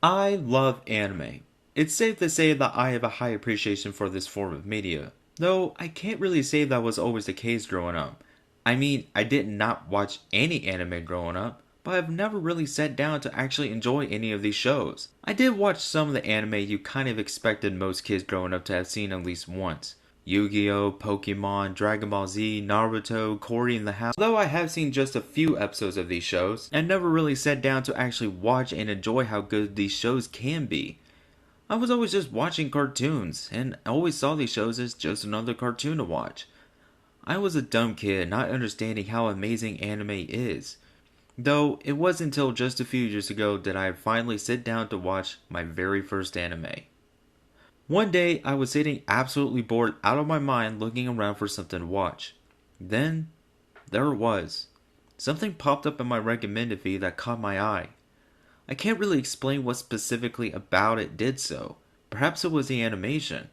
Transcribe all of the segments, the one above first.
I love anime. It's safe to say that I have a high appreciation for this form of media, though I can't really say that was always the case growing up. I mean, I did not watch any anime growing up, but I've never really sat down to actually enjoy any of these shows. I did watch some of the anime you kind of expected most kids growing up to have seen at least once. Yu-Gi-Oh!, Pokemon, Dragon Ball Z, Naruto, Cory in the House. Although I have seen just a few episodes of these shows, I never really sat down to actually watch and enjoy how good these shows can be. I was always just watching cartoons, and I always saw these shows as just another cartoon to watch. I was a dumb kid not understanding how amazing anime is. Though it wasn't until just a few years ago that I finally sit down to watch my very first anime. One day, I was sitting absolutely bored out of my mind looking around for something to watch. Then, there it was. Something popped up in my recommended feed that caught my eye. I can't really explain what specifically about it did so. Perhaps it was the animation.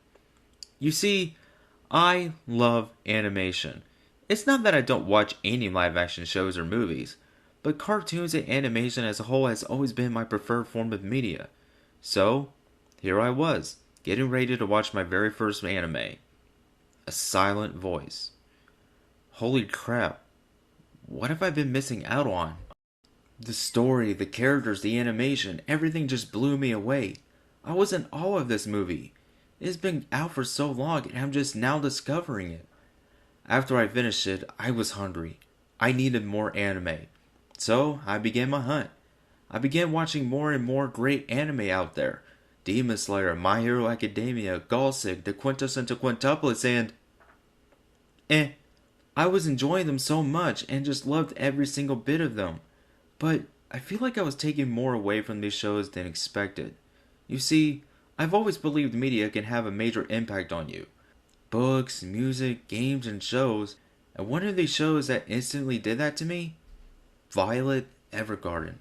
You see, I love animation. It's not that I don't watch any live action shows or movies, but cartoons and animation as a whole has always been my preferred form of media. So, here I was, getting ready to watch my very first anime. A Silent Voice. Holy crap, what have I been missing out on? The story, the characters, the animation, everything just blew me away. I was in awe of this movie. It's been out for so long and I'm just now discovering it. After I finished it, I was hungry. I needed more anime. So, I began my hunt. I began watching more and more great anime out there. Demon Slayer, My Hero Academia, Gallsig, The Quintessential Quintuplets, and... I was enjoying them so much and just loved every single bit of them. But I feel like I was taking more away from these shows than expected. You see, I've always believed media can have a major impact on you. Books, music, games, and shows. And one of these shows that instantly did that to me? Violet Evergarden.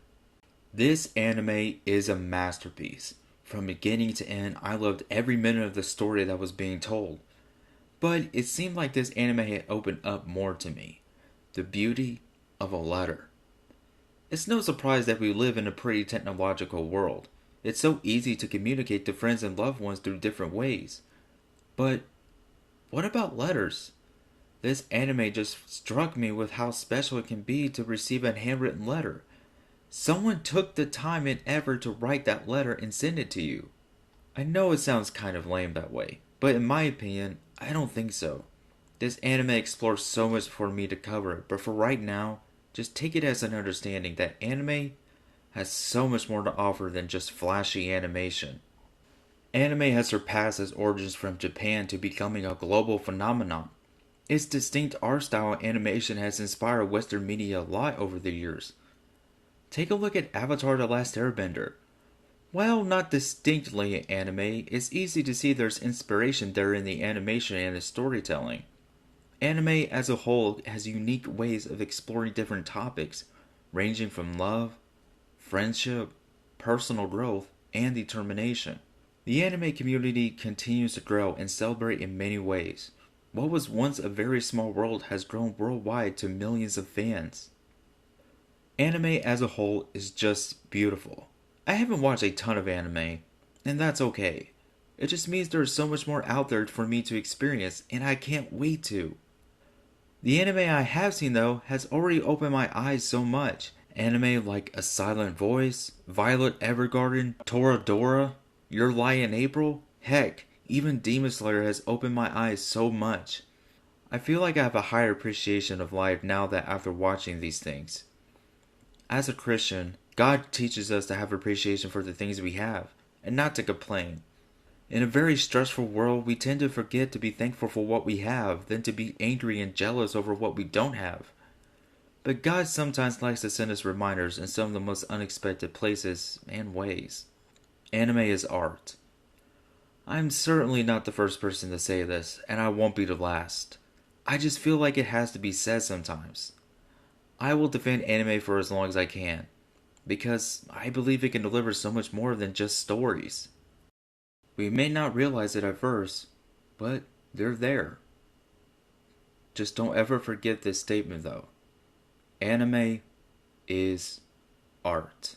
This anime is a masterpiece. From beginning to end, I loved every minute of the story that was being told. But it seemed like this anime had opened up more to me. The beauty of a letter. It's no surprise that we live in a pretty technological world. It's so easy to communicate to friends and loved ones through different ways. But what about letters? This anime just struck me with how special it can be to receive a handwritten letter. Someone took the time and effort to write that letter and send it to you. I know it sounds kind of lame that way, but in my opinion, I don't think so. This anime explores so much for me to cover, but for right now, just take it as an understanding that anime has so much more to offer than just flashy animation. Anime has surpassed its origins from Japan to becoming a global phenomenon. Its distinct art style and animation has inspired Western media a lot over the years. Take a look at Avatar: The Last Airbender. While not distinctly anime, it's easy to see there's inspiration there in the animation and the storytelling. Anime as a whole has unique ways of exploring different topics, ranging from love, friendship, personal growth, and determination. The anime community continues to grow and celebrate in many ways. What was once a very small world has grown worldwide to millions of fans. Anime as a whole is just beautiful. I haven't watched a ton of anime, and that's okay. It just means there's so much more out there for me to experience, and I can't wait to. The anime I have seen though has already opened my eyes so much. Anime like A Silent Voice, Violet Evergarden, Toradora, Your Lie in April, heck, even Demon Slayer has opened my eyes so much. I feel like I have a higher appreciation of life now that after watching these things. As a Christian, God teaches us to have appreciation for the things we have, and not to complain. In a very stressful world, we tend to forget to be thankful for what we have, than to be angry and jealous over what we don't have. But God sometimes likes to send us reminders in some of the most unexpected places and ways. Anime is art. I'm certainly not the first person to say this, and I won't be the last. I just feel like it has to be said sometimes. I will defend anime for as long as I can, because I believe it can deliver so much more than just stories. We may not realize it at first, but they're there. Just don't ever forget this statement though. Anime is art.